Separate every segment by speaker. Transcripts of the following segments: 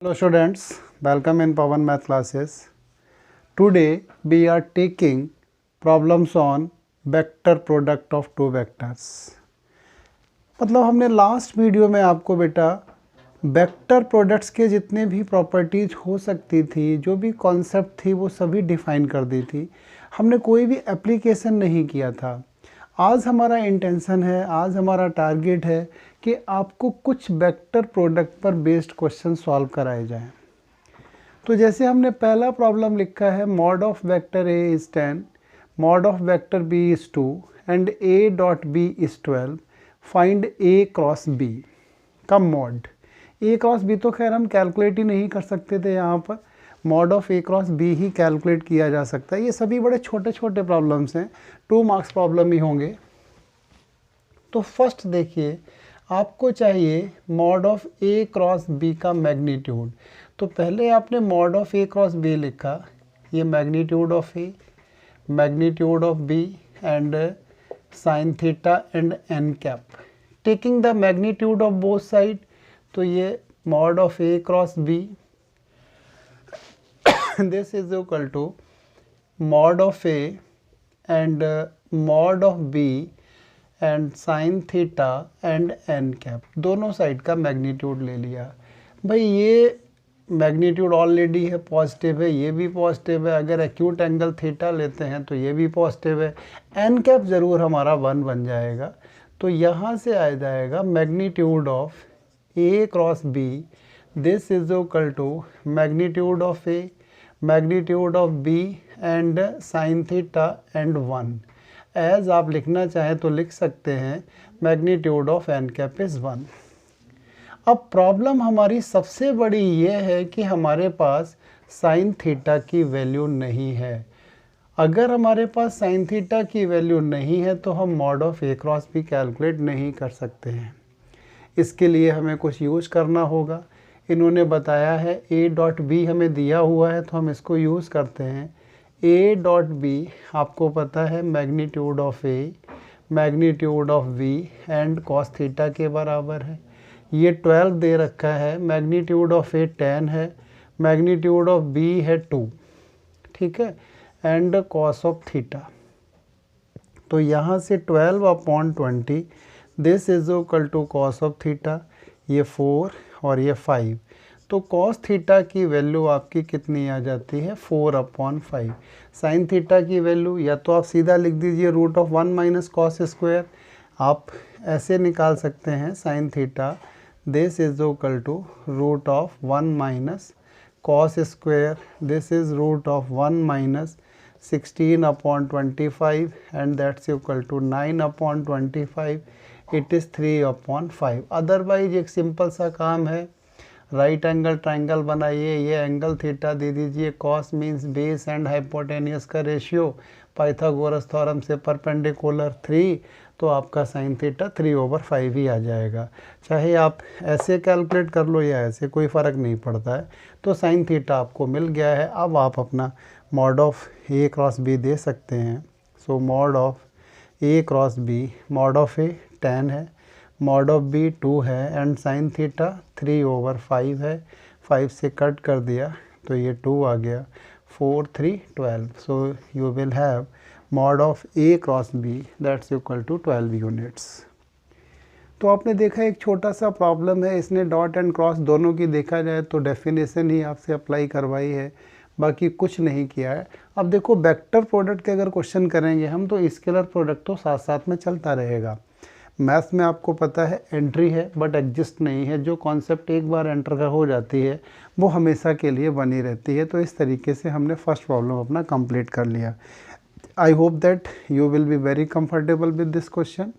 Speaker 1: Hello students, welcome in Pawan Math classes. Today we are taking problems on vector product of two vectors. मतलब हमने last video में आपको बेटा vector products के जितने भी प्रॉपर्टीज हो सकती थी, जो भी कॉन्सेप्ट थी, वो सभी डिफाइन कर दी थी. हमने कोई भी एप्लीकेशन नहीं किया था. आज हमारा इंटेंशन है, आज हमारा टारगेट है कि आपको कुछ वेक्टर प्रोडक्ट पर बेस्ड क्वेश्चन सॉल्व कराए जाएं. तो जैसे हमने पहला प्रॉब्लम लिखा है, mod of vector A is 10, mod of vector B is 2 and A dot B is 12, find A cross B का मॉड. ए क्रॉस बी तो खैर हम कैलकुलेट ही नहीं कर सकते थे, यहाँ पर mod of A cross B ही कैलकुलेट किया जा सकता है. ये सभी बड़े छोटे छोटे प्रॉब्लम्स हैं, 2 मार्क्स प्रॉब्लम ही होंगे. तो फर्स्ट देखिए, आपको चाहिए mod of A cross B का मैग्नीट्यूड. तो पहले आपने mod of A cross B लिखा, ये magnitude of A, magnitude of B and sine theta and N cap. Taking the magnitude of both side, तो ये mod of A cross B this is equal to mod of A and mod of B and sin theta and n cap. दोनों side का magnitude ले लिया. भाई ये magnitude already है, positive है, ये भी पॉजिटिव है. अगर एक्यूट एंगल थीटा लेते हैं तो ये भी पॉजिटिव है. एन कैप ज़रूर हमारा 1 बन जाएगा. तो यहाँ से आ जाएगा magnitude of A cross B, this is equal to magnitude of A, magnitude of B and sine theta and 1. As आप लिखना चाहें तो लिख सकते हैं magnitude of N cap is 1. अब प्रॉब्लम हमारी सबसे बड़ी ये है कि हमारे पास साइन थीटा की वैल्यू नहीं है. अगर हमारे पास साइन थीटा की वैल्यू नहीं है तो हम मॉड ऑफ ए क्रॉस भी कैलकुलेट नहीं कर सकते हैं. इसके लिए हमें कुछ यूज़ करना होगा. इन्होंने बताया है ए डॉट बी हमें दिया हुआ है, तो हम इसको यूज़ करते हैं. ए डॉट बी आपको पता है magnitude of A, magnitude of B and cos theta के बराबर है. ये 12 दे रखा है, मैग्नीट्यूड ऑफ ए 10 है, मैग्नीट्यूड ऑफ बी है 2, ठीक है, एंड कॉस ऑफ थीटा. तो यहाँ से 12/20, this is equal to cos of theta, ये 4 और ये 5. तो कॉस थीटा की वैल्यू आपकी कितनी आ जाती है, 4/5. साइन थीटा की वैल्यू या तो आप सीधा लिख दीजिए root of 1 minus cos square. आप ऐसे निकाल सकते हैं sine theta, this is equal to root of 1 minus cos square, this is root of 1 minus 16/25 and that's equal to 9/25. It is 3/5. Otherwise एक सिंपल सा काम है, राइट एंगल ट्राइंगल बनाइए, ये एंगल थीटा दे दीजिए, cos means base and hypotenuse का ratio, Pythagoras theorem से perpendicular 3, तो आपका साइन थीटा 3/5 ही आ जाएगा. चाहे आप ऐसे कैलकुलेट कर लो या ऐसे, कोई फ़र्क नहीं पड़ता है. तो साइन थीटा आपको मिल गया है. अब आप अपना mod of A cross B दे सकते हैं. So mod of A cross B, mod of A 10 है, मॉड ऑफ बी 2 है एंड साइन थीटा 3/5 है. 5 से कट कर दिया तो ये 2 आ गया. 4, 3, 12. So you will have mod of A cross B that's equal to 12 units. तो आपने देखा एक छोटा सा प्रॉब्लम है, इसने डॉट एंड क्रॉस दोनों की देखा जाए तो डेफिनेशन ही आपसे अप्लाई करवाई है, बाकी कुछ नहीं किया है. अब देखो वेक्टर प्रोडक्ट के अगर क्वेश्चन करेंगे हम तो स्केलर प्रोडक्ट तो साथ साथ में चलता रहेगा. मैथ्स में आपको पता है एंट्री है बट एग्जिस्ट नहीं है. जो कॉन्सेप्ट एक बार एंटर हो जाती है वो हमेशा के लिए बनी रहती है. तो इस तरीके से हमने फर्स्ट प्रॉब्लम अपना कंप्लीट कर लिया. I hope that you will be very comfortable with this question.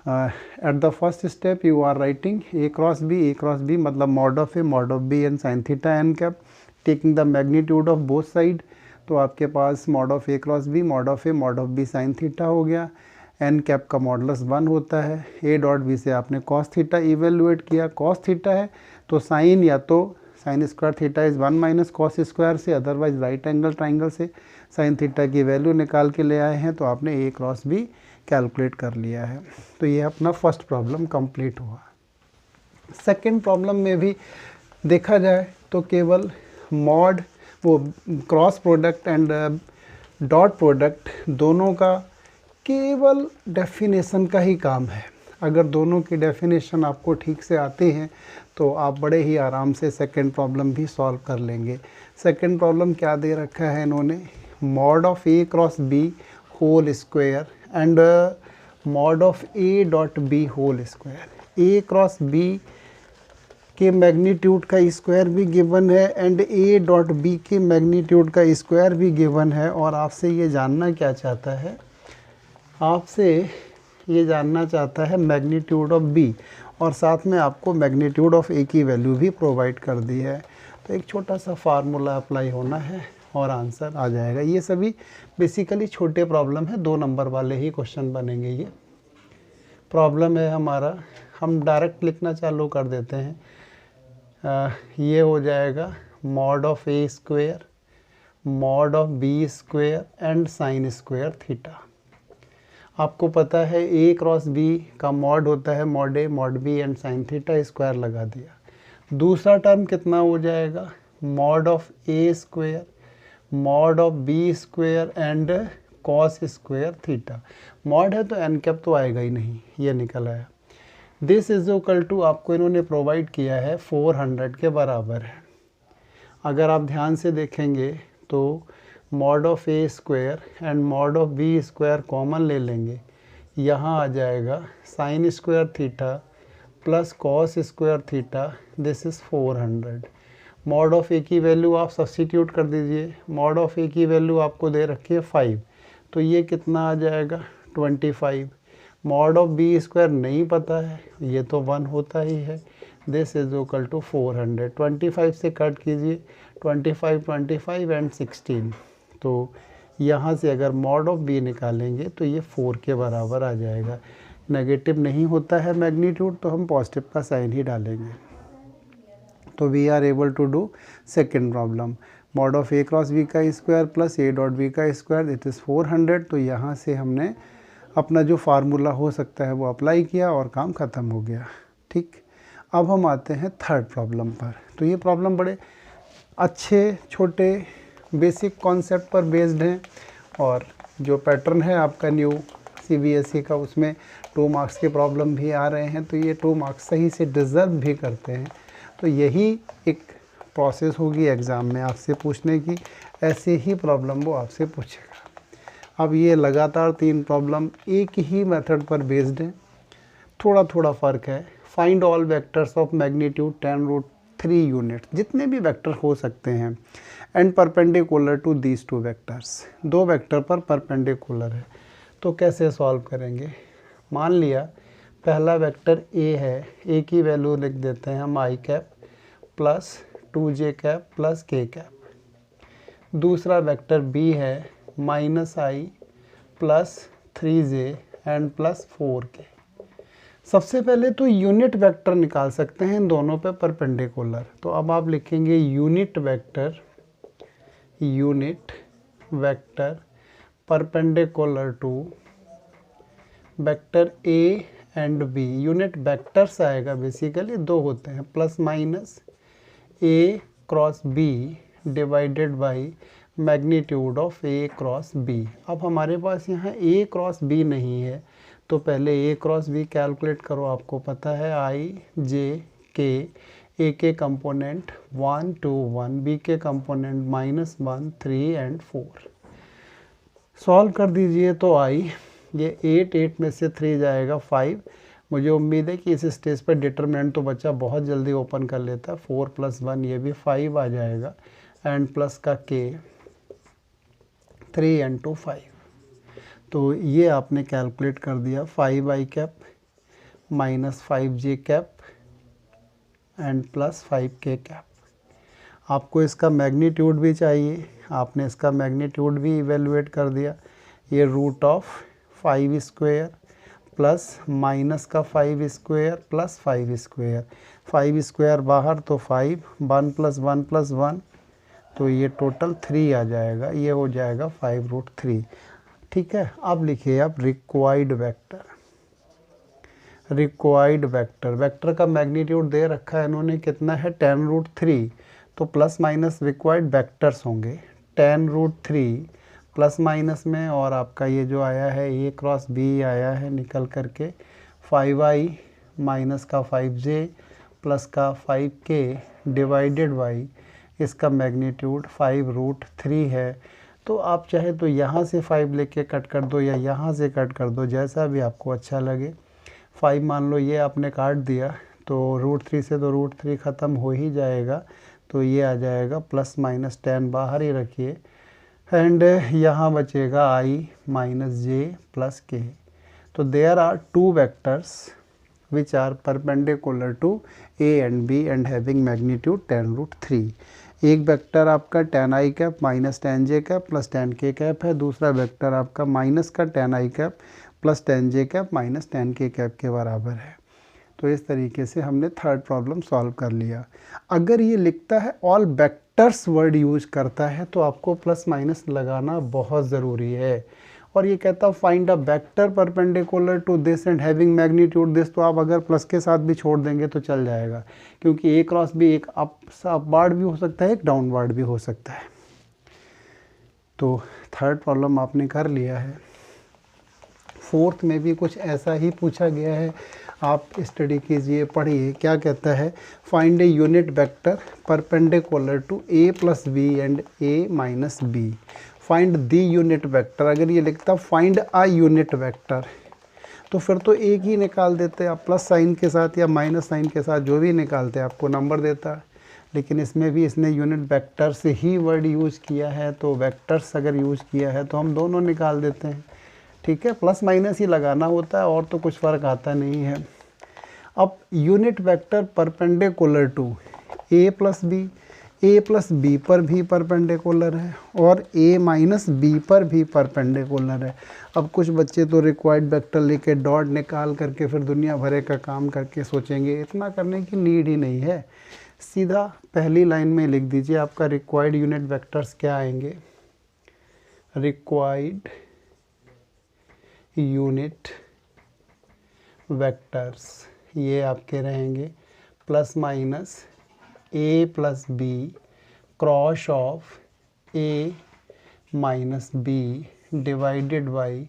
Speaker 1: At the first step you are writing A cross B. A cross B मतलब mod of A, mod of B and sine theta n cap, taking the magnitude of both side. तो आपके पास mod of A cross B, mod of A, mod of B sine theta हो गया. N cap का modulus 1 होता है. A dot B से आपने कॉस थीटा इवेलुएट किया. कॉस थीटा है तो साइन, या तो sign square theta is 1 minus cos square से, अदरवाइज राइट एंगल ट्राइंगल से साइन थीटा की वैल्यू निकाल के ले आए हैं. तो आपने ए क्रॉस बी कैलकुलेट कर लिया है. तो ये अपना फर्स्ट प्रॉब्लम कंप्लीट हुआ. सेकेंड प्रॉब्लम में भी देखा जाए तो केवल मॉड वो cross product and dot product दोनों का केवल डेफिनेशन का ही काम है। अगर दोनों की डेफिनेशन आपको ठीक से आती हैं तो आप बड़े ही आराम से सेकंड प्रॉब्लम भी सॉल्व कर लेंगे। सेकंड प्रॉब्लम क्या दे रखा है इन्होंने, mod of A cross b whole square and mod of a dot b whole square. A cross b के मैग्नीट्यूड का स्क्वायर भी गिवन है एंड ए डॉट बी के मैग्नीट्यूड का स्क्वायर भी गिवन है। और आपसे ये जानना क्या चाहता है, आपसे ये जानना चाहता है मैग्नीट्यूड ऑफ बी, और साथ में आपको मैग्नीट्यूड ऑफ ए की वैल्यू भी प्रोवाइड कर दी है। तो एक छोटा सा फार्मूला अप्लाई होना है और आंसर आ जाएगा। ये सभी बेसिकली छोटे प्रॉब्लम है, 2 नंबर वाले ही क्वेश्चन बनेंगे। ये प्रॉब्लम है हमारा, हम डायरेक्ट लिखना चालू कर देते हैं। ये हो जाएगा mod of A square mod of B square and sine square theta. आपको पता है ए क्रॉस बी का मॉड होता है mod a mod b and sine theta, square लगा दिया। दूसरा टर्म कितना हो जाएगा, mod of A square mod of B square and cos square theta. Mod है तो एन कैप तो आएगा ही नहीं, ये निकल आया। दिस इज इक्वल टू आपको इन्होंने प्रोवाइड किया है 400 के बराबर है। अगर आप ध्यान से देखेंगे तो mod of A square and mod of B square common ले लेंगे, यहाँ आ जाएगा sine square theta plus cos square theta, this is 400। Mod of A की वैल्यू आप सब्स्टिट्यूट कर दीजिए, मॉड ऑफ ए की वैल्यू आपको दे रखी है 5, तो ये कितना आ जाएगा 25। मॉड ऑफ बी स्क्वायर नहीं पता है, ये तो 1 होता ही है। This is equal to 400। 25 से कट कीजिए, 25 25 एंड 16, तो यहाँ से अगर मॉड ऑफ बी निकालेंगे तो ये 4 के बराबर आ जाएगा। नेगेटिव नहीं होता है मैग्नीट्यूड, तो हम पॉजिटिव का साइन ही डालेंगे। तो we are able to do second problem. Mod of A cross B का square plus A dot B का स्क्वायर, इट इज़ 400। तो यहाँ से हमने अपना जो फार्मूला हो सकता है वो अप्लाई किया और काम ख़त्म हो गया। ठीक, अब हम आते हैं थर्ड प्रॉब्लम पर। तो ये प्रॉब्लम बड़े अच्छे छोटे बेसिक कॉन्सेप्ट पर बेस्ड हैं, और जो पैटर्न है आपका न्यू CBSE का, उसमें 2 मार्क्स के प्रॉब्लम भी आ रहे हैं, तो ये 2 मार्क्स सही से डिज़र्व भी करते हैं। तो यही एक प्रोसेस होगी एग्ज़ाम में आपसे पूछने की, ऐसे ही प्रॉब्लम वो आपसे पूछेगा। अब ये लगातार 3 प्रॉब्लम एक ही मेथड पर बेस्ड हैं, थोड़ा थोड़ा फ़र्क है। Find all vectors of magnitude 10√3 unit, जितने भी वेक्टर हो सकते हैं, and perpendicular to these 2 vectors, 2 vector पर परपेंडिकुलर है। तो कैसे सॉल्व करेंगे, मान लिया पहला वेक्टर ए है, ए की वैल्यू लिख देते हैं हम i cap plus 2j cap plus k cap. दूसरा वेक्टर बी है minus i plus 3j and plus 4k। सबसे पहले तो यूनिट वेक्टर निकाल सकते हैं इन दोनों पे परपेंडिकुलर। तो अब आप लिखेंगे unit vector perpendicular to vector a and b. Unit vectors आएगा, बेसिकली 2 होते हैं, plus minus a cross b divided by magnitude of A cross b. अब हमारे पास यहाँ ए क्रॉस बी नहीं है, तो पहले ए क्रॉस बी कैलकुलेट करो। आपको पता है आई जे के, ए के कंपोनेंट 1 2 1, बी के कंपोनेंट -1 3 एंड 4। सॉल्व कर दीजिए तो आई ये 8 में से 3 जाएगा 5। मुझे उम्मीद है कि इस स्टेज पर डिटरमिनेंट तो बच्चा बहुत जल्दी ओपन कर लेता है। 4 + 1 ये भी 5 आ जाएगा, एंड प्लस का के 3 × 5। तो ये आपने कैलकुलेट कर दिया, 5i cap minus 5j cap and plus 5k cap. आपको इसका मैग्नीट्यूड भी चाहिए, आपने इसका मैग्नीट्यूड भी इवेलुएट कर दिया। ये √5² प्लस माइनस का 5² प्लस 5², 5² बाहर तो 5, 1 + 1 + 1, तो ये टोटल 3 आ जाएगा। ये हो जाएगा 5√3। ठीक है, अब लिखिए आप required vector. Required vector, vector का मैग्नीट्यूड दे रखा है इन्होंने कितना है 10√3, तो प्लस माइनस रिक्वायर्ड वेक्टर्स होंगे 10√3 प्लस माइनस में, और आपका ये जो आया है a क्रॉस b आया है निकल करके 5i माइनस का 5j प्लस का 5k डिवाइडेड बाई इसका मैग्नीट्यूड 5√3 है। तो आप चाहे तो यहाँ से 5 लेके कट कर दो या यहाँ से कट कर दो, जैसा भी आपको अच्छा लगे। 5 मान लो ये आपने काट दिया तो √3 से तो √3 ख़त्म हो ही जाएगा, तो ये आ जाएगा प्लस माइनस 10 बाहर ही रखिए, एंड यहाँ बचेगा i minus j plus k। तो there are 2 vectors which are perpendicular to a and b and having magnitude 10√3। एक वेक्टर आपका tan i cap minus tan j cap plus tan k cap है, दूसरा vector आपका minus का tan i cap plus tan j cap minus tan k cap के बराबर है। तो इस तरीके से हमने थर्ड प्रॉब्लम सॉल्व कर लिया। अगर ये लिखता है ऑल वेक्टर्स वर्ड यूज करता है तो आपको प्लस माइनस लगाना बहुत ज़रूरी है। और ये कहता है find a vector perpendicular to this and having magnitude this, तो आप अगर प्लस के साथ भी छोड़ देंगे तो चल जाएगा, क्योंकि ए क्रॉस बी एक अपवार्ड भी हो सकता है, एक डाउनवार्ड भी हो सकता है। तो थर्ड प्रॉब्लम आपने कर लिया है। फोर्थ में भी कुछ ऐसा ही पूछा गया है, आप स्टडी कीजिए, पढ़िए क्या कहता है। Find a unit vector perpendicular to a plus b and a minus b. Find the unit vector, अगर ये लिखता फाइंड अ यूनिट वेक्टर तो फिर तो एक ही निकाल देते आप, प्लस साइन के साथ या माइनस साइन के साथ जो भी निकालते आपको नंबर देता। लेकिन इसमें भी इसने यूनिट वेक्टर से ही वर्ड यूज़ किया है, तो वेक्टर्स अगर यूज़ किया है तो हम दोनों निकाल देते हैं। ठीक है, प्लस माइनस ही लगाना होता है और तो कुछ फ़र्क आता नहीं है। अब unit vector perpendicular to a plus b, a plus b पर भी परपेंडिकुलर है और ए माइनस बी पर भी परपेंडिकुलर है। अब कुछ बच्चे तो रिक्वायर्ड वेक्टर लेके डॉट निकाल करके फिर दुनिया भरे का काम करके सोचेंगे, इतना करने की नीड ही नहीं है। सीधा पहली लाइन में लिख दीजिए आपका रिक्वायर्ड यूनिट वेक्टर्स क्या आएंगे। रिक्वायर्ड यूनिट वेक्टर्स ये आपके रहेंगे plus minus a plus b cross of a minus b divided by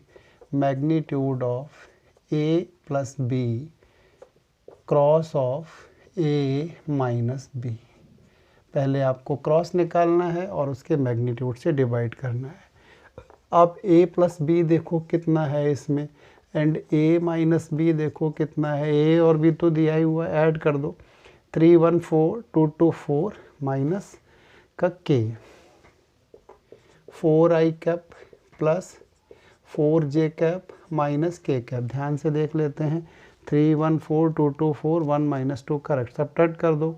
Speaker 1: magnitude of a plus b cross of a minus b. पहले आपको क्रॉस निकालना है और उसके मैग्नीट्यूड से डिवाइड करना है। अब a प्लस बी देखो कितना है इसमें, एंड a माइनस बी देखो कितना है, a और b तो दिया ही हुआ, ऐड कर दो 3 1 4 2 2 4 माइनस का k 4i cap plus 4j cap minus k cap. ध्यान से देख लेते हैं, 3 1 4 2 2 4 1 माइनस 2 करेक्ट, सब्ट्रैक्ट कर दो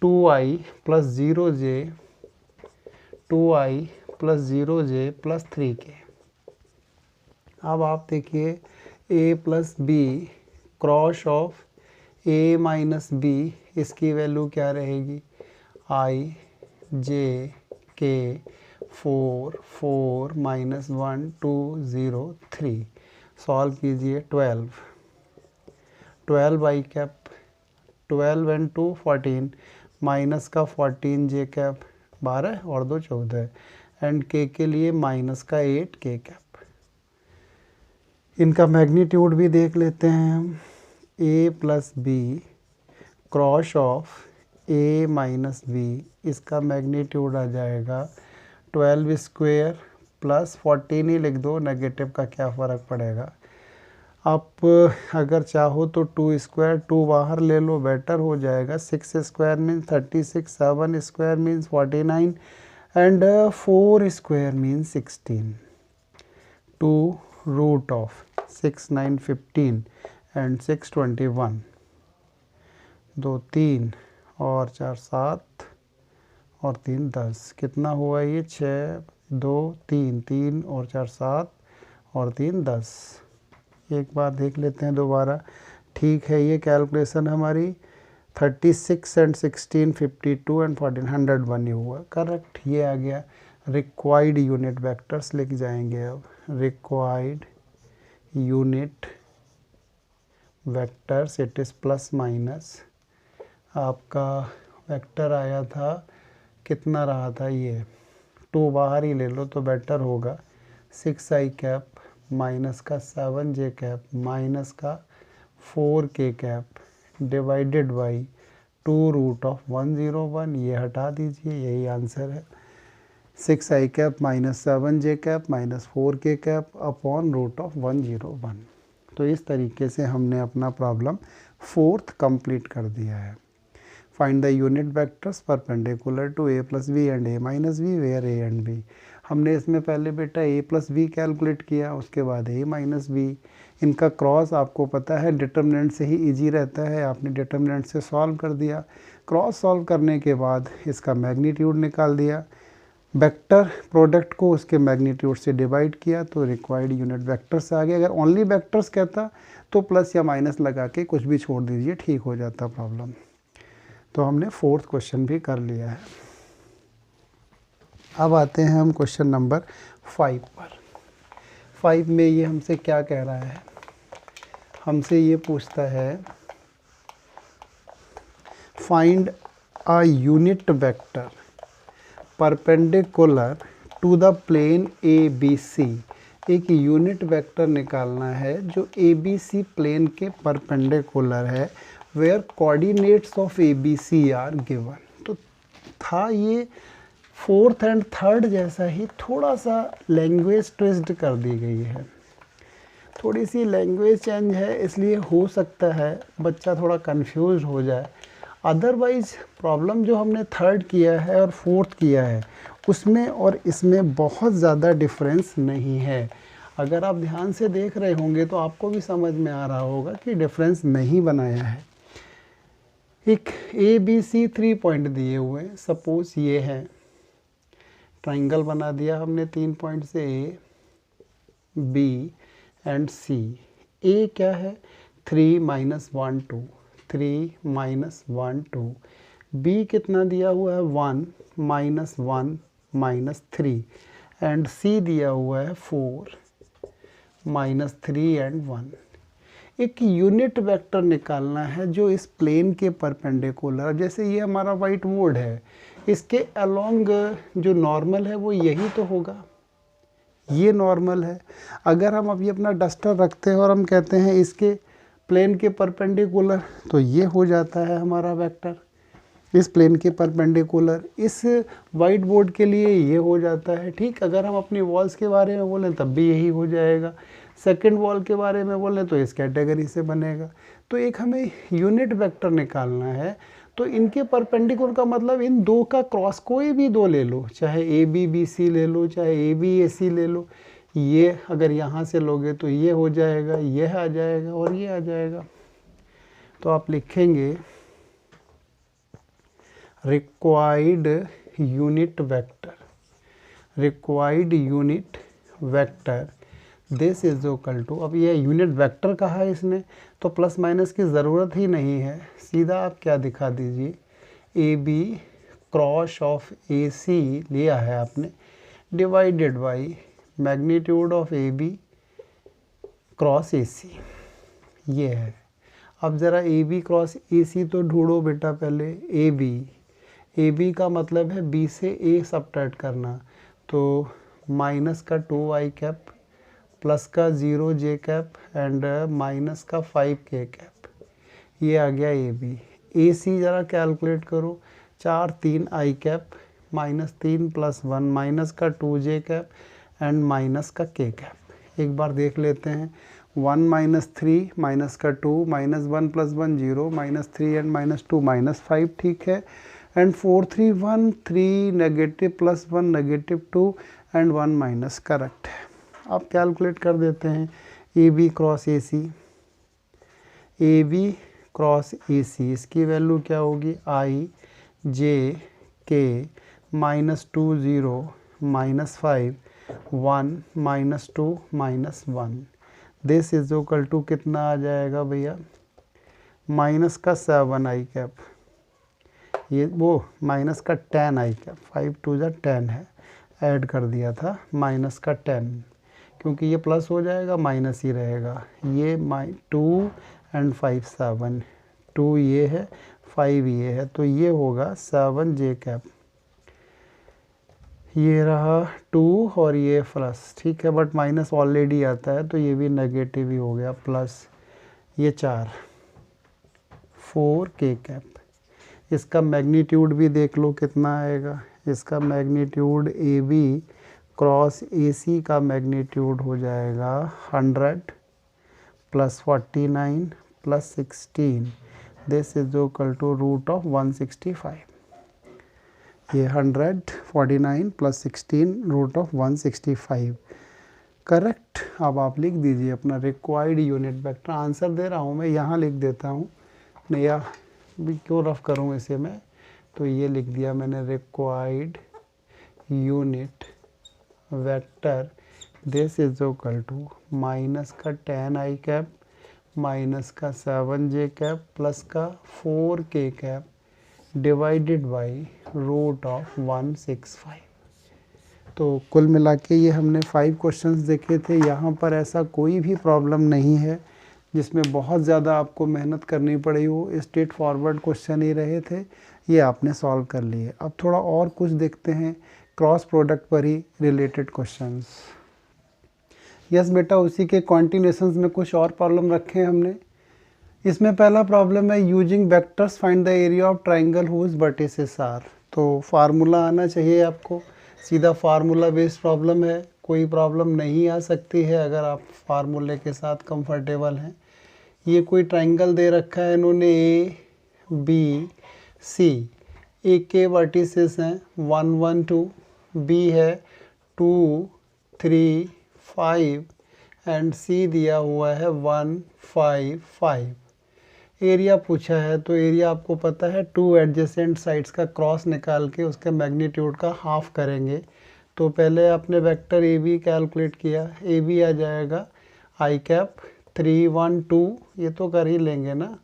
Speaker 1: 2i plus 0j 2i plus 0j plus 3k। अब आप देखिए a plus b cross of a minus b, इसकी वैल्यू क्या रहेगी i j k 4 4 minus 1 2 0 3। Solve कीजिए 12 i कैप 12 एंड 2 14 माइनस का 14j कैप 12 और 2 14 एंड k के लिए माइनस का 8k कैप। इनका मैग्नीट्यूड भी देख लेते हैं हम। a plus b cross of a minus b, इसका मैग्नीट्यूड आ जाएगा 12 स्क्वेयर प्लस 14 ही लिख दो, नेगेटिव का क्या फ़र्क पड़ेगा। आप अगर चाहो तो 2 स्क्वायर 2 बाहर ले लो, बेटर हो जाएगा। 6 square means 36, 7 square means 49 and 4 square means 16। 2 root of 6 9 15 and 6 21, 2 3 और 4 7 और 3 10, कितना हुआ ये 6 2 3 3 और 4 7 और 3 10। एक बार देख लेते हैं दोबारा, ठीक है। ये कैलकुलेशन हमारी 36 एंड 16 52 एंड 14 101 ये हुआ करेक्ट, ये आ गया। रिक्वायर्ड यूनिट वेक्टर्स लिख जाएंगे अब। Required unit vectors it is plus minus, आपका वेक्टर आया था कितना रहा था, ये 2 बाहर ही ले लो तो बेटर होगा, 6i कैप माइनस का 7j कैप माइनस का 4k cap divided by 2 root of 101, ये हटा दीजिए, यही आंसर है। 6i cap minus 7j cap minus 4k cap upon root of 101। तो इस तरीके से हमने अपना प्रॉब्लम 4th कंप्लीट कर दिया है। Find the unit vectors perpendicular to a plus b and a minus b where a and b। हमने इसमें पहले बेटा a प्लस बी कैलकुलेट किया, उसके बाद a माइनस बी। इनका क्रॉस आपको पता है डिटर्मिनेंट से ही इजी रहता है, आपने डिटर्मिनेंट से सॉल्व कर दिया। क्रॉस सॉल्व करने के बाद इसका मैग्नीट्यूड निकाल दिया, वेक्टर प्रोडक्ट को उसके मैग्नीट्यूड से डिवाइड किया तो रिक्वायर्ड यूनिट वेक्टर्स आ गए। अगर ओनली वेक्टर्स कहता तो प्लस या माइनस लगा के कुछ भी छोड़ दीजिए, ठीक हो जाता प्रॉब्लम। तो हमने 4th क्वेश्चन भी कर लिया है। अब आते हैं हम क्वेश्चन नंबर 5 पर। 5 में ये हमसे क्या कह रहा है, हमसे ये पूछता है find a unit vector perpendicular to the plane ABC। एक यूनिट वेक्टर निकालना है जो ABC प्लेन के परपेंडिकुलर है, where coordinates of ABC are given. तो था ये 4th एंड 3rd जैसा ही, थोड़ा सा लैंग्वेज ट्विस्ट कर दी गई है, थोड़ी सी लैंग्वेज चेंज है, इसलिए हो सकता है बच्चा थोड़ा कंफ्यूज हो जाए। अदरवाइज प्रॉब्लम जो हमने 3rd किया है और 4th किया है उसमें और इसमें बहुत ज़्यादा डिफरेंस नहीं है। अगर आप ध्यान से देख रहे होंगे तो आपको भी समझ में आ रहा होगा कि डिफरेंस नहीं बनाया है। एक ABC 3 पॉइंट दिए हुए हैं, सपोज ये है, ट्राइंगल बना दिया हमने 3 पॉइंट से A, B and C। A क्या है 3 माइनस 1 2, 3 माइनस 1 2। B कितना दिया हुआ है 1 माइनस 1 माइनस 3 एंड C दिया हुआ है 4 माइनस 3 एंड 1। एक यूनिट वेक्टर निकालना है जो इस प्लेन के परपेंडिकुलर, जैसे ये हमारा वाइट बोर्ड है, इसके अलोंग जो नॉर्मल है वो यही तो होगा, ये नॉर्मल है। अगर हम अभी अपना डस्टर रखते हैं और हम कहते हैं इसके प्लेन के परपेंडिकुलर, तो ये हो जाता है हमारा वेक्टर इस प्लेन के परपेंडिकुलर। इस वाइट बोर्ड के लिए ये हो जाता है, ठीक। अगर हम अपनी वॉल्स के बारे में बोलें तब भी यही हो जाएगा, सेकंड वॉल के बारे में बोलें तो इस कैटेगरी से बनेगा। तो एक हमें यूनिट वेक्टर निकालना है, तो इनके परपेंडिकुलर का मतलब इन दो का क्रॉस, कोई भी दो ले लो, चाहे AB ले लो, चाहे AB ले लो। ये अगर यहाँ से लोगे तो ये हो जाएगा, यह आ जाएगा और ये आ जाएगा। तो आप लिखेंगे required unit vector this is equal to, अब ये यूनिट वेक्टर कहा है इसने तो प्लस माइनस की ज़रूरत ही नहीं है, सीधा आप क्या दिखा दीजिए, AB क्रॉस ऑफ AC लिया है आपने divided by magnitude of AB cross AC, ये है। अब ज़रा AB क्रॉस AC तो ढूंढो बेटा पहले। AB का मतलब है B से A सबट्रैक्ट करना, तो माइनस का 2i कैप प्लस का 0j कैप एंड माइनस का 5k कैप, ये आ गया AB। AC ज़रा कैलकुलेट करो, 4 3i cap minus 3 plus 1 minus का 2j कैप एंड माइनस का k कैप। एक बार देख लेते हैं, 1 माइनस 3 माइनस का 2 minus 1 plus 1 0 minus 3 and minus 2 minus 5, ठीक है। And 4 3 1 3 negative plus 1 negative 2 and 1 minus, correct है। आप कैलकुलेट कर देते हैं AB क्रॉस AC, इसकी वैल्यू क्या होगी I J K minus 2 0 minus 5 1 minus 2 minus 1, this is equal to कितना आ जाएगा भैया, माइनस का 7i कैप, ये वो माइनस का 10i कैप, 5 2 10 है, ऐड कर दिया था माइनस का 10, क्योंकि ये प्लस हो जाएगा माइनस ही रहेगा, ये 2 एंड 5 7, 2 ये है 5 ये है, तो ये होगा 7 जे कैप। ये रहा 2 और ये प्लस, ठीक है, बट माइनस ऑलरेडी आता है तो ये भी नेगेटिव ही हो गया, प्लस ये 4 के कैप। इसका मैग्नीट्यूड भी देख लो कितना आएगा, इसका magnitude A B cross A C का मैग्नीट्यूड हो जाएगा 100 प्लस 49 प्लस 16, this is equal to root of 165। ये 149 प्लस 16 रूट ऑफ 165 करेक्ट। अब आप लिख दीजिए अपना रिक्वायर्ड यूनिट वेक्टर। आंसर दे रहा हूँ मैं, यहाँ लिख देता हूँ, नहीं या भी क्यों रफ करूँ इसे मैं, तो ये लिख दिया मैंने required unit vector, this is equal to minus का 10 आई कैप माइनस का 7 जे कैप प्लस का 4 k cap divided by root of 165। तो कुल मिला के ये हमने 5 क्वेश्चंस देखे थे। यहाँ पर ऐसा कोई भी प्रॉब्लम नहीं है जिसमें बहुत ज़्यादा आपको मेहनत करनी पड़ी हो, स्ट्रेट फॉरवर्ड क्वेश्चन ही रहे थे, ये आपने सॉल्व कर लिए। अब थोड़ा और कुछ देखते हैं, क्रॉस प्रोडक्ट पर ही रिलेटेड क्वेश्चंस। यस बेटा, उसी के कॉन्टिन्यूशंस में कुछ और प्रॉब्लम रखे हैं हमने। इसमें पहला प्रॉब्लम है using vectors find the area of triangle whose vertices are. तो फार्मूला आना चाहिए आपको, सीधा फार्मूला बेस्ड प्रॉब्लम है, कोई प्रॉब्लम नहीं आ सकती है अगर आप फार्मूले के साथ कंफर्टेबल हैं। ये कोई ट्राइंगल दे रखा है इन्होंने, ए बी सी, ए के वर्टिसेस हैं 1 1 2, बी है 2 3 5 एंड सी दिया हुआ है 1 5 5। एरिया पूछा है तो एरिया आपको पता है 2 एडजेसेंट साइड्स का क्रॉस निकाल के उसके मैग्नीट्यूड का हाफ करेंगे। तो पहले आपने वेक्टर ए बी कैलकुलेट किया, ए बी आ जाएगा आई कैप 3 1 2, ये तो कर ही लेंगे ना,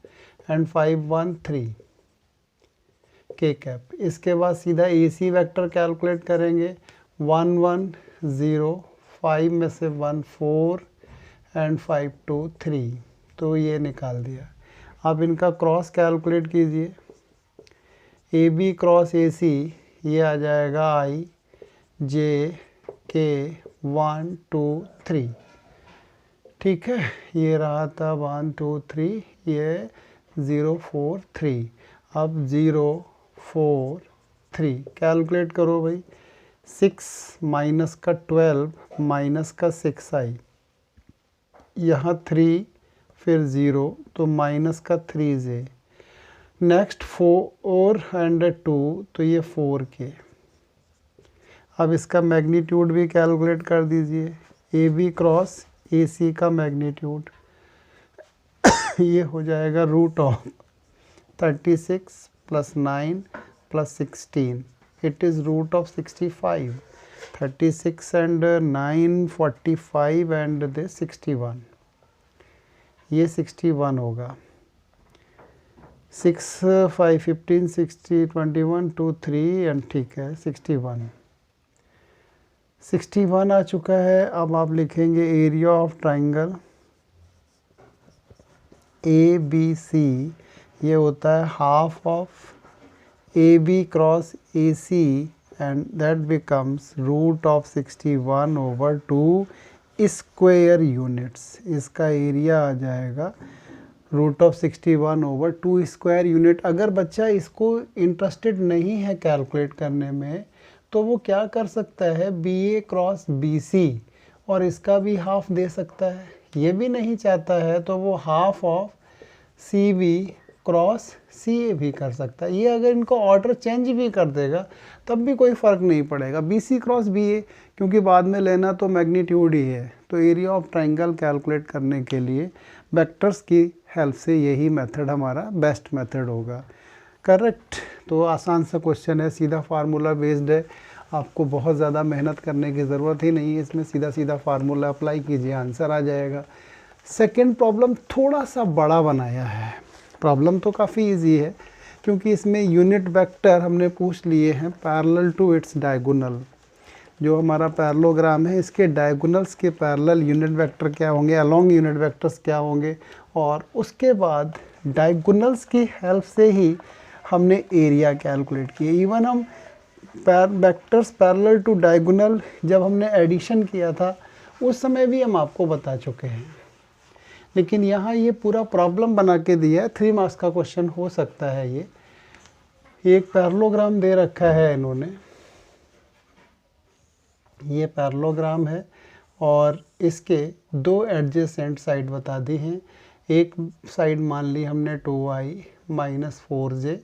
Speaker 1: एंड 5 1 3 के कैप। इसके बाद सीधा ए सी वैक्टर कैलकुलेट करेंगे, 1 1 0, 5 में से 1 4 एंड 5 2 3, तो ये निकाल दिया। अब इनका क्रॉस कैलकुलेट कीजिए, ए बी क्रॉस ए सी, ये आ जाएगा आई जे के 1 2 3, ठीक है, ये रहा था 1 2 3, ये 0 4 3। अब 0 4 3 कैलकुलेट करो भाई, 6 माइनस का 12 माइनस का 6 आई, यहाँ 3 फिर 0, तो माइनस का 3 जे, नेक्स्ट 4 एंड 2, तो ये 4 के। अब इसका मैग्नीट्यूड भी कैलकुलेट कर दीजिए, ए बी क्रॉस ए सी का मैग्नीट्यूड ये हो जाएगा root of 36 plus 9 plus 16, it is root of 65। 36 and 9 45 and this 61, ये 61 होगा। 6 5 15 60 21 2 3 एंड ठीक है 61 आ चुका है। अब आप लिखेंगे area of triangle A B C, ये होता है half of A B cross A C and that becomes root of 61 over 2 square units. इसका एरिया आ जाएगा root of 61 over 2 square unit. अगर बच्चा इसको इंटरेस्टेड नहीं है कैलकुलेट करने में तो वो क्या कर सकता है, B A cross B C और इसका भी हाफ दे सकता है। ये भी नहीं चाहता है तो वो half of C B cross C A भी कर सकता है। ये अगर इनको ऑर्डर चेंज भी कर देगा तब भी कोई फ़र्क नहीं पड़ेगा, बी सी क्रॉस बी ए, क्योंकि बाद में लेना तो मैग्नीट्यूड ही है। तो एरिया ऑफ ट्राइंगल कैलकुलेट करने के लिए वेक्टर्स की हेल्प से यही मेथड हमारा बेस्ट मेथड होगा। करेक्ट। तो आसान सा क्वेश्चन है, सीधा फार्मूला बेस्ड है, आपको बहुत ज़्यादा मेहनत करने की ज़रूरत ही नहीं है, इसमें सीधा सीधा फार्मूला अप्लाई कीजिए, आंसर आ जाएगा। सेकंड प्रॉब्लम थोड़ा सा बड़ा बनाया है, प्रॉब्लम तो काफ़ी इजी है क्योंकि इसमें यूनिट वेक्टर हमने पूछ लिए हैं पैरेलल टू इट्स डायगोनल। जो हमारा पैरेललोग्राम है इसके डायगोनल्स के पैरेलल यूनिट वेक्टर क्या होंगे, अलोंग यूनिट वेक्टर्स क्या होंगे और उसके बाद डायगोनल्स की हेल्प से ही हमने एरिया कैलकुलेट किया। इवन हम वेक्टर्स पैरेलल टू डायगोनल जब हमने एडिशन किया था उस समय भी हम आपको बता चुके हैं, लेकिन यहाँ ये पूरा प्रॉब्लम बना के दिया है। 3 मार्क्स का क्वेश्चन हो सकता है। ये एक पैरेललोग्राम दे रखा है इन्होंने, ये पैरेललोग्राम है और इसके 2 एडजेसेंट साइड बता दी हैं। एक साइड मान ली हमने 2i minus 4j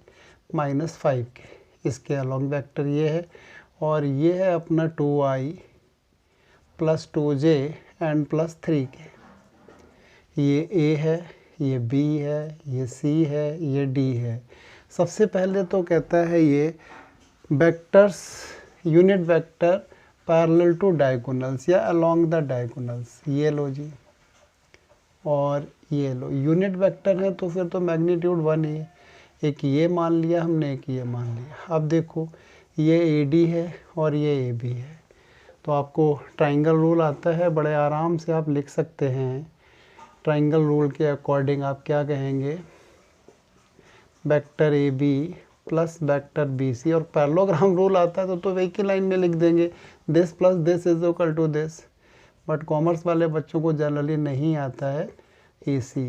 Speaker 1: minus 5k, इसके अलॉन्ग वेक्टर ये है, और ये है अपना 2i plus 2j and plus 3k। ये a है, ये b है, ये c है, ये d है। सबसे पहले तो कहता है ये vectors unit vector parallel two diagonals या अलोंग द डायगोनल्स, ये लो जी, और ये लो यूनिट वेक्टर है तो फिर तो मैग्नीट्यूड 1 ही है। एक ये मान लिया हमने, एक ये मान लिया। अब देखो ये AD है और ये AB है, तो आपको ट्राइंगल रूल आता है, बड़े आराम से आप लिख सकते हैं। ट्राइंगल रूल के अकॉर्डिंग आप क्या कहेंगे, vector AB plus vector BC, और पैरेललोग्राम रूल आता है तो एक ही लाइन में लिख देंगे this plus this is equal to this. But commerce वाले बच्चों को जनरली नहीं आता है AC,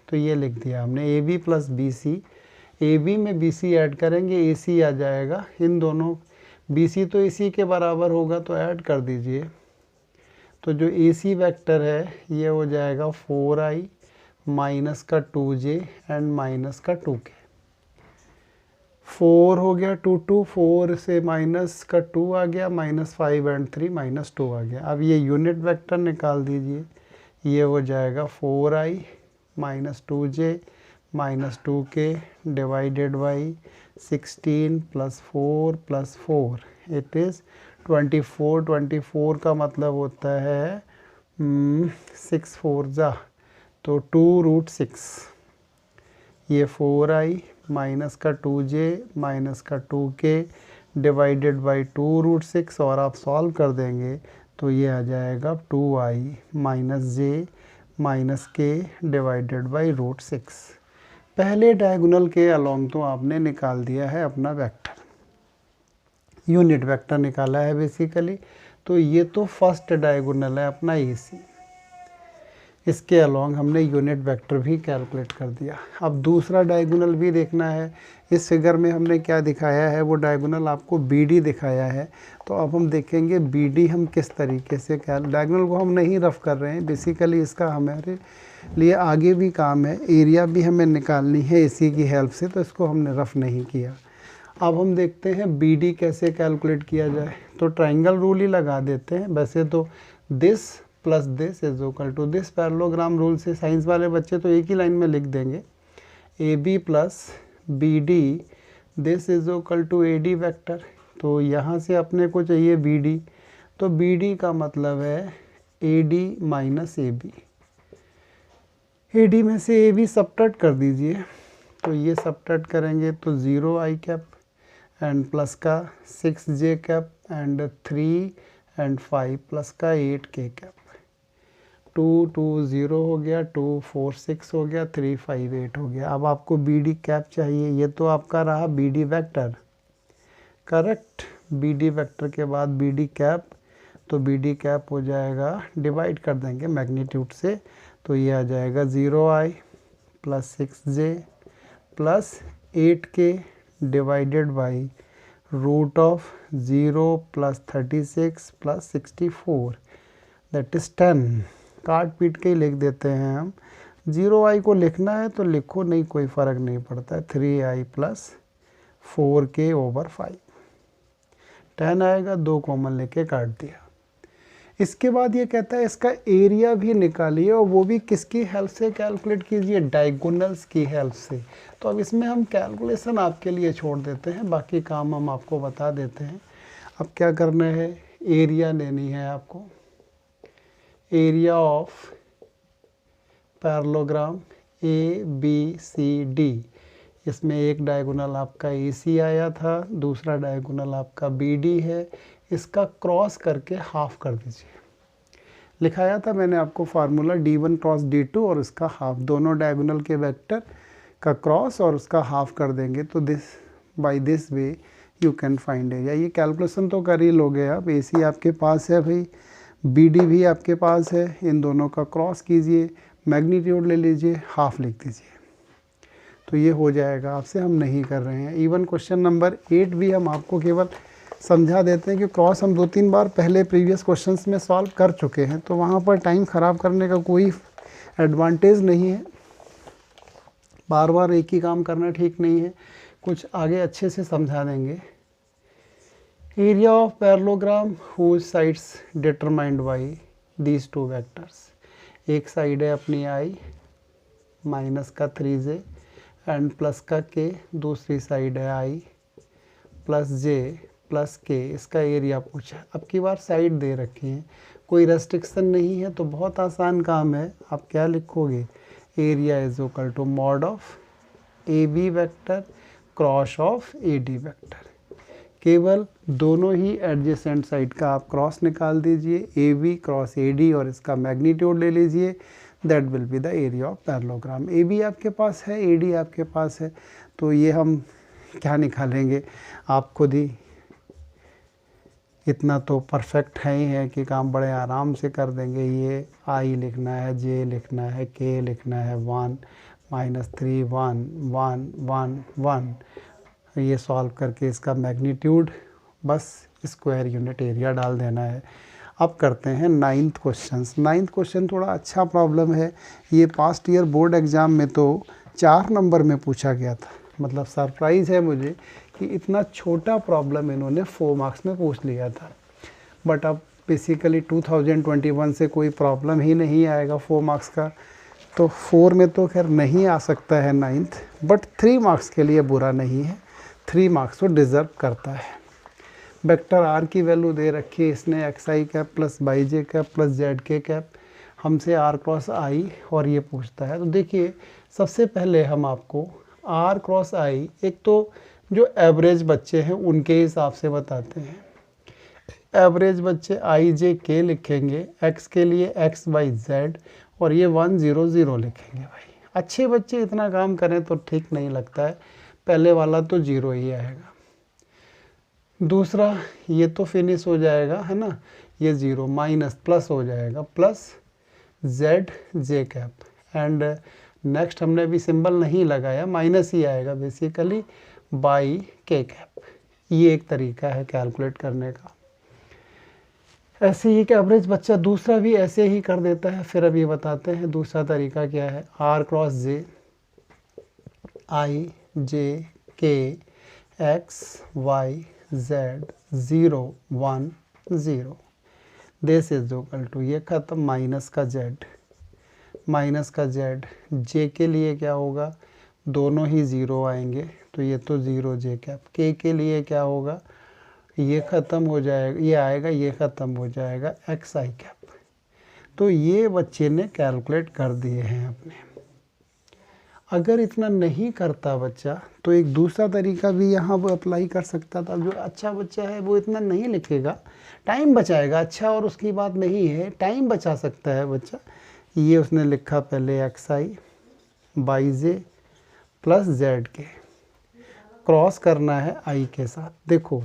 Speaker 1: तो ये लिख दिया हमने AB प्लस BC। AB में BC ऐड करेंगे, AC आ जाएगा। इन दोनों BC तो AC के बराबर होगा तो ऐड कर दीजिए, तो जो AC वेक्टर है ये हो जाएगा 4i माइनस का 2j एंड माइनस का 2k। 4 हो गया 2 2, 4 से माइनस का 2 आ गया, माइनस 5 एंड 3 माइनस 2 आ गया। अब ये यूनिट वेक्टर निकाल दीजिए, ये हो जाएगा 4i minus 2j minus 2k divided by 16 plus 4 plus 4, it is 24। 24 का मतलब होता है 6 4 जा, तो 2√6। ये 4i माइनस का 2j माइनस का 2k डिवाइडेड बाई 2√6, और आप सॉल्व कर देंगे तो ये आ जाएगा 2i minus j minus k divided by √6। पहले डायगोनल के अलोंग तो आपने निकाल दिया है अपना वेक्टर, यूनिट वेक्टर निकाला है बेसिकली। तो ये तो फर्स्ट डायगोनल है अपना AC, इसके अलोंग हमने यूनिट वेक्टर भी कैलकुलेट कर दिया। अब दूसरा डायगोनल भी देखना है। इस फिगर में हमने क्या दिखाया है, वो डायगोनल आपको BD दिखाया है। तो अब हम देखेंगे BD हम किस तरीके से, क्या डायगोनल को हम नहीं रफ कर रहे हैं बेसिकली, इसका हमारे लिए आगे भी काम है, एरिया भी हमें निकालनी है इसी की हेल्प से, तो इसको हमने रफ नहीं किया। अब हम देखते हैं BD कैसे कैलकुलेट किया जाए, तो ट्राइंगल रूल ही लगा देते हैं। वैसे तो this plus this is equal to this, parallelogram rule से साइंस वाले बच्चे तो एक ही लाइन में लिख देंगे AB plus BD this is equal to AD vector. तो यहाँ से अपने को चाहिए BD, तो BD का मतलब है AD माइनस AB। AD में से AB सबट्रैक्ट कर दीजिए, तो ये सबट्रैक्ट करेंगे तो 0i कैप एंड प्लस का 6j cap and 3 and 5 plus का 8k कैप। 2 2 0 हो गया, 2 4 6 हो गया, 3 5 8 हो गया। अब आपको BD कैप चाहिए, ये तो आपका रहा BD vector, correct. BD vector के बाद BD कैप, तो BD कैप हो जाएगा, डिवाइड कर देंगे मैग्नीट्यूड से, तो ये आ जाएगा 0i plus 6j plus 8k divided by root of 0 plus 36 plus 64 that is 10। काट पीट के ही लिख देते हैं हम। 0i को लिखना है तो लिखो, नहीं कोई फ़र्क नहीं पड़ता है। 3i प्लस 4k ओवर 5, 10 आएगा, 2 कॉमन लेके काट दिया। इसके बाद ये कहता है इसका एरिया भी निकालिए, और वो भी किसकी हेल्प से कैलकुलेट कीजिए, डायगोनल्स की हेल्प से। तो अब इसमें हम कैलकुलेशन आपके लिए छोड़ देते हैं, बाकी काम हम आपको बता देते हैं। अब क्या करना है, एरिया लेनी है आपको, एरिया ऑफ पैरेललोग्राम ABCD। इसमें एक डायगोनल आपका AC आया था, दूसरा डायगोनल आपका BD है, इसका क्रॉस करके हाफ कर दीजिए। लिखाया था मैंने आपको फार्मूला d1 क्रॉस d2 और उसका हाफ, दोनों डायगोनल के वेक्टर का क्रॉस और उसका हाफ कर देंगे तो by this way you can find area. ये कैलकुलेशन तो कर ही लोगे आप, AC आपके पास है भाई, BD भी आपके पास है, इन दोनों का क्रॉस कीजिए, मैग्नीट्यूड ले लीजिए, हाफ लिख दीजिए, तो ये हो जाएगा आपसे। हम नहीं कर रहे हैं। इवन क्वेश्चन नंबर 8 भी हम आपको केवल समझा देते हैं कि क्रॉस हम 2-3 बार पहले प्रीवियस क्वेश्चंस में सॉल्व कर चुके हैं, तो वहाँ पर टाइम ख़राब करने का कोई एडवांटेज नहीं है। बार बार एक ही काम करना ठीक नहीं है, कुछ आगे अच्छे से समझा देंगे। Area of parallelogram whose sides determined by these two vectors. एक साइड है अपनी I माइनस का 3j एंड प्लस का k, दूसरी साइड है I plus j plus k। इसका एरिया पूछा, अब की बार साइड दे रखी है, कोई रेस्ट्रिक्शन नहीं है, तो बहुत आसान काम है। आप क्या लिखोगे, area is equal to mod of AB vector cross of AD vector. केवल दोनों ही एडजेसेंट साइड का आप क्रॉस निकाल दीजिए, AB क्रॉस AD और इसका मैग्नीट्यूड ले लीजिए, that will be the area of parallelogram. AB आपके पास है, AD आपके पास है, तो ये हम क्या निकालेंगे, आप खुद ही इतना तो परफेक्ट है ही है कि काम बड़े आराम से कर देंगे। ये I लिखना है, J लिखना है, K लिखना है, 1 माइनस 3 1 1 1 1, ये सॉल्व करके इसका मैग्नीट्यूड बस स्क्वायर यूनिट एरिया डाल देना है। अब करते हैं 9th क्वेश्चन। 9th क्वेश्चन थोड़ा अच्छा प्रॉब्लम है, ये पास्ट ईयर बोर्ड एग्ज़ाम में तो 4 नंबर में पूछा गया था। मतलब सरप्राइज़ है मुझे कि इतना छोटा प्रॉब्लम इन्होंने 4 मार्क्स में पूछ लिया था, बट अब बेसिकली 2021 से कोई प्रॉब्लम ही नहीं आएगा 4 मार्क्स का, तो 4 में तो खैर नहीं आ सकता है 9th, बट 3 मार्क्स के लिए बुरा नहीं है, 3 मार्क्स तो डिज़र्व करता है। वेक्टर R की वैल्यू दे रखी है इसने, xi cap plus yj cap plus zk cap, हमसे R क्रॉस I और ये पूछता है। तो देखिए सबसे पहले हम आपको R क्रॉस I, एक तो जो एवरेज बच्चे हैं उनके हिसाब से बताते हैं। एवरेज बच्चे I J K लिखेंगे, x के लिए x y z और ये 1 0 0 लिखेंगे। भाई अच्छे बच्चे इतना काम करें तो ठीक नहीं लगता है, पहले वाला तो 0 ही आएगा। दूसरा ये तो फिनिश हो जाएगा है ना, ये 0 माइनस प्लस हो जाएगा plus z j cap, and next हमने भी सिंबल नहीं लगाया, माइनस ही आएगा बेसिकली बाई k कैप। ये एक तरीका है कैलकुलेट करने का। ऐसे ही एक एवरेज बच्चा दूसरा भी ऐसे ही कर देता है। फिर अब ये बताते हैं दूसरा तरीका क्या है। R cross J I J K x y z 0 1 0, this is equal to, ये खत्म, माइनस का z, माइनस का z, j के लिए क्या होगा, दोनों ही 0 आएंगे, तो ये तो 0 j कैप। k के लिए क्या होगा, ये ख़त्म हो जाएगा, ये आएगा, ये ख़त्म हो जाएगा xi कैप। तो ये बच्चे ने कैलकुलेट कर दिए हैं अपने। अगर इतना नहीं करता बच्चा तो एक दूसरा तरीका भी यहाँ वो अप्लाई कर सकता था। जो अच्छा बच्चा है वो इतना नहीं लिखेगा, टाइम बचाएगा। अच्छा और उसकी बात नहीं है, टाइम बचा सकता है बच्चा। ये उसने लिखा पहले xi by J plus z के, क्रॉस करना है i के साथ। देखो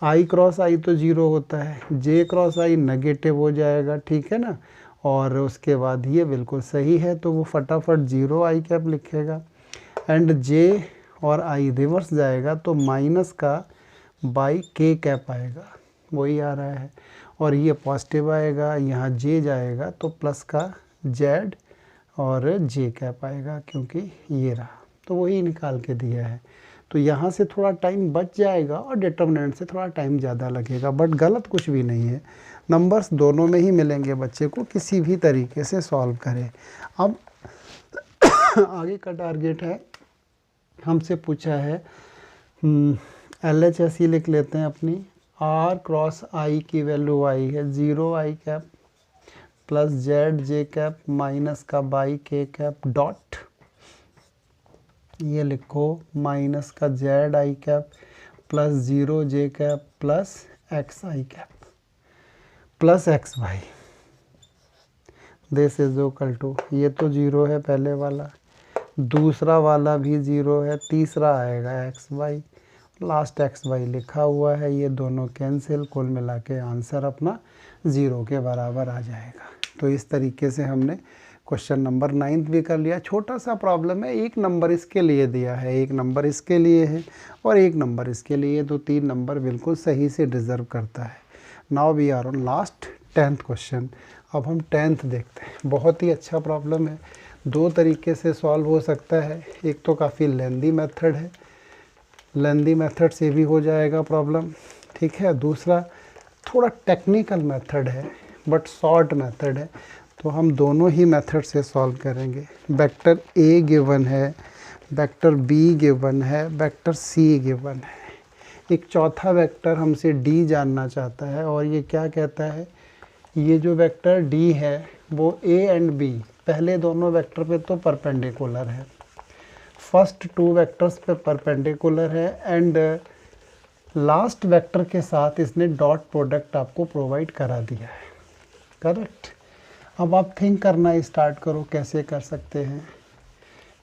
Speaker 1: i क्रॉस i तो 0 होता है, j क्रॉस i नेगेटिव हो जाएगा, ठीक है ना। और उसके बाद ये बिल्कुल सही है, तो वो फटाफट 0 i कैप लिखेगा, एंड j और i रिवर्स जाएगा तो माइनस का बाई k कैप आएगा, वही आ रहा है। और ये पॉजिटिव आएगा, यहाँ j जाएगा तो प्लस का z और j कैप आएगा, क्योंकि ये रहा, तो वही निकाल के दिया है। तो यहाँ से थोड़ा टाइम बच जाएगा और डिटर्मिनेंट से थोड़ा टाइम ज़्यादा लगेगा, बट गलत कुछ भी नहीं है। नंबर्स दोनों में ही मिलेंगे बच्चे को, किसी भी तरीके से सॉल्व करें। अब आगे का टारगेट है, हमसे पूछा है LHS ही लिख लेते हैं अपनी। R क्रॉस I की वैल्यू आई है 0 i cap plus z j cap minus का बाई के कैप डॉट, ये लिखो माइनस का z i cap plus 0 j cap plus x i cap plus x y. This is equal to, ये तो 0 है पहले वाला, दूसरा वाला भी 0 है, तीसरा आएगा x y, last x y लिखा हुआ है, ये दोनों कैंसिल, कुल मिला के आंसर अपना 0 के बराबर आ जाएगा। तो इस तरीके से हमने क्वेश्चन नंबर 9 भी कर लिया। छोटा सा प्रॉब्लम है, 1 नंबर इसके लिए दिया है, 1 नंबर इसके लिए है और 1 नंबर इसके लिए, तो 3 नंबर बिल्कुल सही से डिज़र्व करता है। Now we are on last 10th question. अब हम 10th देखते हैं। बहुत ही अच्छा प्रॉब्लम है, 2 तरीके से सॉल्व हो सकता है। एक तो काफ़ी लेंदी मेथड है, लेंदी मेथड से भी हो जाएगा प्रॉब्लम, ठीक है। दूसरा थोड़ा टेक्निकल मेथड है बट शॉर्ट मेथड है, तो हम दोनों ही मेथड से सॉल्व करेंगे। वेक्टर ए गिवन है, वेक्टर बी गिवन है, वेक्टर सी गिवन है। एक चौथा वेक्टर हमसे डी जानना चाहता है और ये क्या कहता है, ये जो वेक्टर डी है वो ए एंड बी पहले दोनों वेक्टर पे तो परपेंडिकुलर है, फर्स्ट 2 वेक्टर्स पे परपेंडिकुलर है एंड लास्ट वेक्टर के साथ इसने डॉट प्रोडक्ट आपको प्रोवाइड करा दिया है, करेक्ट। अब आप थिंक करना स्टार्ट करो कैसे कर सकते हैं।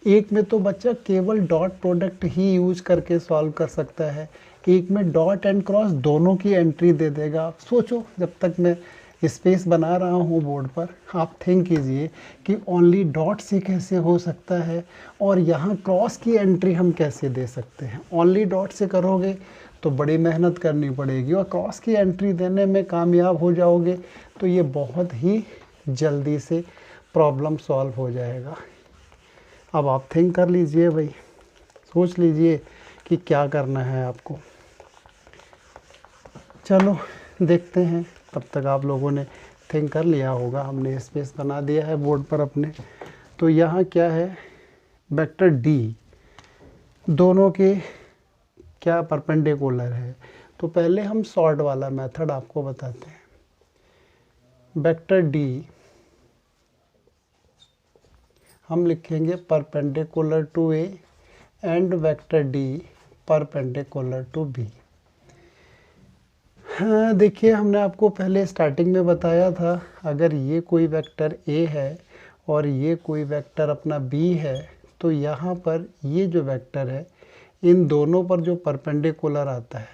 Speaker 1: एक में तो बच्चा केवल डॉट प्रोडक्ट ही यूज करके सॉल्व कर सकता है, एक में डॉट एंड क्रॉस दोनों की एंट्री दे देगा। आप सोचो, जब तक मैं स्पेस बना रहा हूँ बोर्ड पर, आप थिंक कीजिए कि ओनली डॉट से कैसे हो सकता है और यहाँ क्रॉस की एंट्री हम कैसे दे सकते हैं। ओनली डॉट से करोगे तो बड़ी मेहनत करनी पड़ेगी और क्रॉस की एंट्री देने में कामयाब हो जाओगे तो ये बहुत ही जल्दी से प्रॉब्लम सॉल्व हो जाएगा। अब आप थिंक कर लीजिए भाई, सोच लीजिए कि क्या करना है आपको। चलो देखते हैं, तब तक आप लोगों ने थिंक कर लिया होगा, हमने स्पेस बना दिया है बोर्ड पर अपने। तो यहाँ क्या है, वेक्टर डी दोनों के क्या परपेंडिकुलर है, तो पहले हम सॉर्ट वाला मेथड आपको बताते हैं। वेक्टर डी हम लिखेंगे perpendicular to a and vector d perpendicular to b. हाँ देखिए, हमने आपको पहले स्टार्टिंग में बताया था, अगर ये कोई वेक्टर ए है और ये कोई वेक्टर अपना बी है तो यहाँ पर ये जो वेक्टर है इन दोनों पर जो परपेंडिकुलर आता है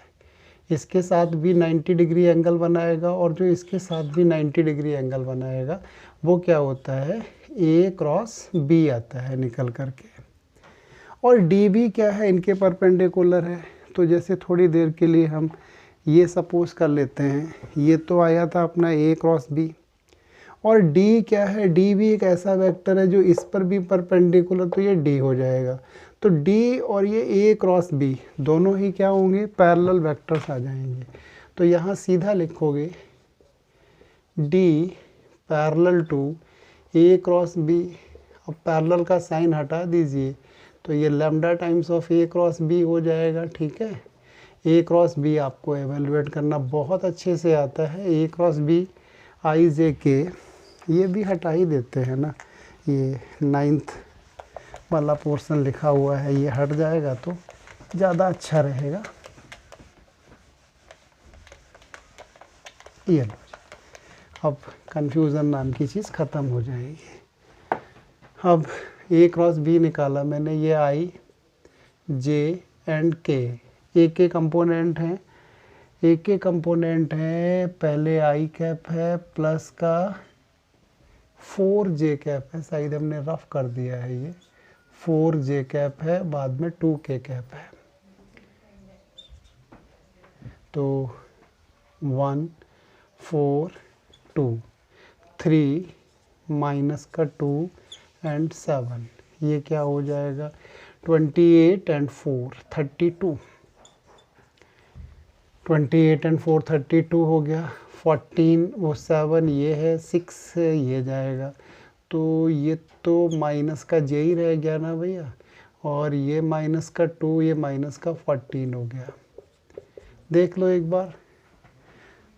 Speaker 1: इसके साथ भी 90 डिग्री एंगल बनाएगा और जो इसके साथ भी 90 डिग्री एंगल बनाएगा वो क्या होता है, ए क्रॉस बी आता है निकल करके। और डी भी क्या है, इनके परपेंडिकुलर है। तो जैसे थोड़ी देर के लिए हम ये सपोज कर लेते हैं, ये तो आया था अपना ए क्रॉस बी और डी क्या है, डी भी एक ऐसा वेक्टर है जो इस पर भी परपेंडिकुलर, तो ये डी हो जाएगा। तो डी और ये ए क्रॉस बी दोनों ही क्या होंगे, पैरेलल वेक्टर्स आ जाएंगे। तो यहाँ सीधा लिखोगे d parallel to a cross b. अब पैरेलल का साइन हटा दीजिए तो ये lambda times of A cross b हो जाएगा, ठीक है। ए क्रॉस बी आपको एवेलुएट करना बहुत अच्छे से आता है। ए क्रॉस बी आई जे के, ये भी हटा ही देते हैं ना, ये 9th वाला पोर्शन लिखा हुआ है, ये हट जाएगा तो ज़्यादा अच्छा रहेगा। ये लो, अब कन्फ्यूज़न नाम की चीज़ ख़त्म हो जाएगी। अब ए क्रॉस बी निकाला मैंने, ये आई जे एंड के, ए के कंपोनेंट हैं, ए के कंपोनेंट हैं, पहले आई कैप है प्लस का 4 जे कैप है, शायद हमने रफ कर दिया है, ये 4 जे कैप है, बाद में 2 के कैप है। तो 1 4 2 3 माइनस का 2 एंड 7, ये क्या हो जाएगा 28 एंड 4 32, 28 एंड 4 32 हो गया। 14 वो 7 ये है, 6 ये जाएगा, तो ये तो माइनस का जे ही रह गया ना भैया, और ये माइनस का 2, ये माइनस का 14 हो गया। देख लो एक बार,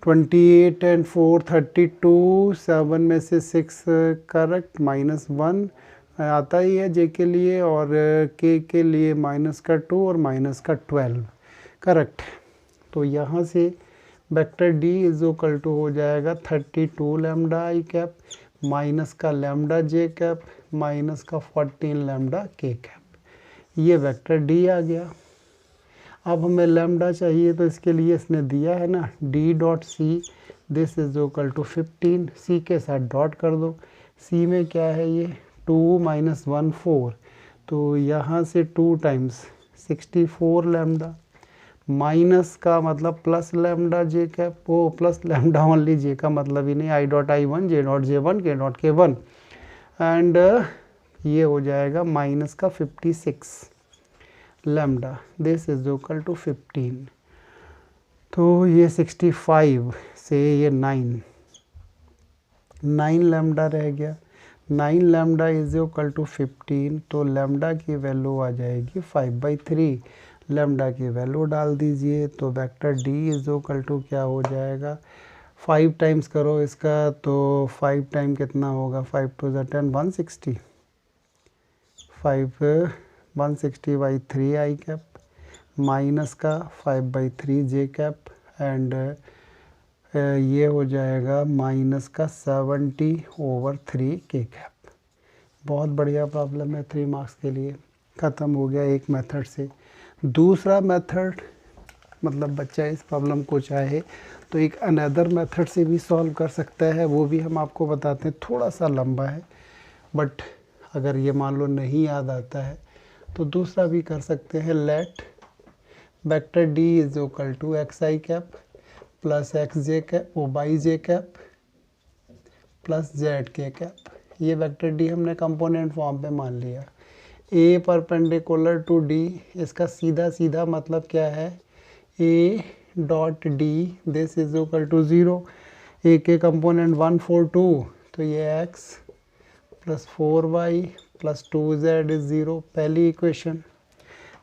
Speaker 1: 28 एंड 4 32, 7 में से 6 करेक्ट, -1 आता ही है जे के लिए और के लिए माइनस का 2 और माइनस का 12 करेक्ट। तो यहाँ से vector D is equal to हो जाएगा 32 लैम्डा आई कैप माइनस का लैम्डा जे कैप माइनस का 14 लैम्डा के कैप। ये वेक्टर डी आ गया। अब हमें लैम्डा चाहिए तो इसके लिए इसने दिया है ना D dot C, this is equal to 15। C के साथ डॉट कर दो। सी में क्या है ये 2 माइनस 1 4, तो यहाँ से 2 टाइम्स 64 लैम्डा माइनस का मतलब प्लस लैम्डा जे कैप, वो प्लस लैम्डा ओनली, जे का मतलब ही नहीं, i dot i one, j dot j one, k dot k one, and ये हो जाएगा माइनस का 56 lambda, this is equal to 15। तो ये 65 से ये 9 लैम्डा रह गया। 9 लैम्डा इज इक्वल टू 15, तो लैम्डा की वैल्यू आ जाएगी 5/3। लैम्डा की वैल्यू डाल दीजिए, तो vector D is equal to क्या हो जाएगा, 5 टाइम्स करो इसका, तो 5 टाइम कितना होगा, 5 टू ज़ 10, 160, 160/3 आई कैप माइनस का 5/3 जे कैप, एंड ये हो जाएगा माइनस का 70/3 के कैप। बहुत बढ़िया प्रॉब्लम है, 3 मार्क्स के लिए। ख़त्म हो गया एक मेथड से। दूसरा मेथड मतलब बच्चा इस प्रॉब्लम को चाहे तो एक अनदर मेथड से भी सॉल्व कर सकता है, वो भी हम आपको बताते हैं। थोड़ा सा लंबा है, बट अगर ये मान लो नहीं याद आता है तो दूसरा भी कर सकते हैं। Let vector D is equal to x i cap plus x j cap वो by j cap plus z K cap. ये वेक्टर डी हमने कंपोनेंट फॉर्म पे मान लिया। ए परपेंडिकुलर टू डी, इसका सीधा सीधा मतलब क्या है, a dot d this is equal to 0। A के कंपोनेंट 1 4 2, तो ये x plus 4y plus 2z is 0, पहली इक्वेशन।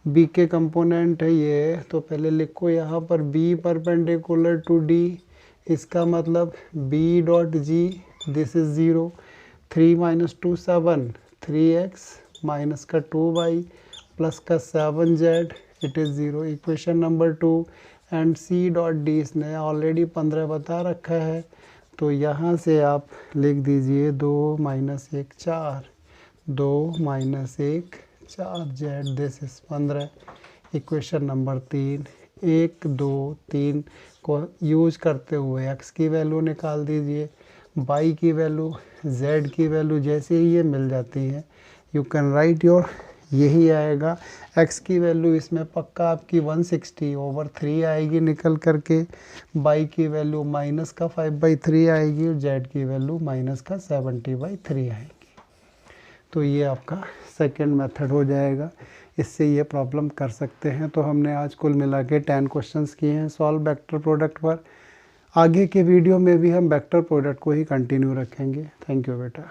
Speaker 1: बी के कंपोनेंट है ये, तो पहले लिखो यहाँ पर बी परपेंडिकुलर टू डी, इसका मतलब b dot g this is 0। 3 minus 2 7, 3x minus का 2y प्लस का 7z it is 0, equation number 2। And c dot d इसने ऑलरेडी 15 बता रखा है, तो यहाँ से आप लिख दीजिए 2 minus 1 4, 2 minus 1 4 Z this is 15। Equation number 3, 1 2 3 को यूज करते हुए x की वैल्यू निकाल दीजिए, y की वैल्यू, z की वैल्यू जैसे ही ये मिल जाती है यू कैन राइट योर, यही आएगा। x की वैल्यू इसमें पक्का आपकी 160/3 आएगी निकल करके, y की वैल्यू माइनस का 5/3 आएगी और z की वैल्यू माइनस का 70/3 आएगी। तो ये आपका सेकंड मेथड हो जाएगा, इससे ये प्रॉब्लम कर सकते हैं। तो हमने आज कुल मिला के 10 क्वेश्चंस किए हैं सॉल्व वेक्टर प्रोडक्ट पर। आगे के वीडियो में भी हम वेक्टर प्रोडक्ट को ही कंटिन्यू रखेंगे। थैंक यू बेटा।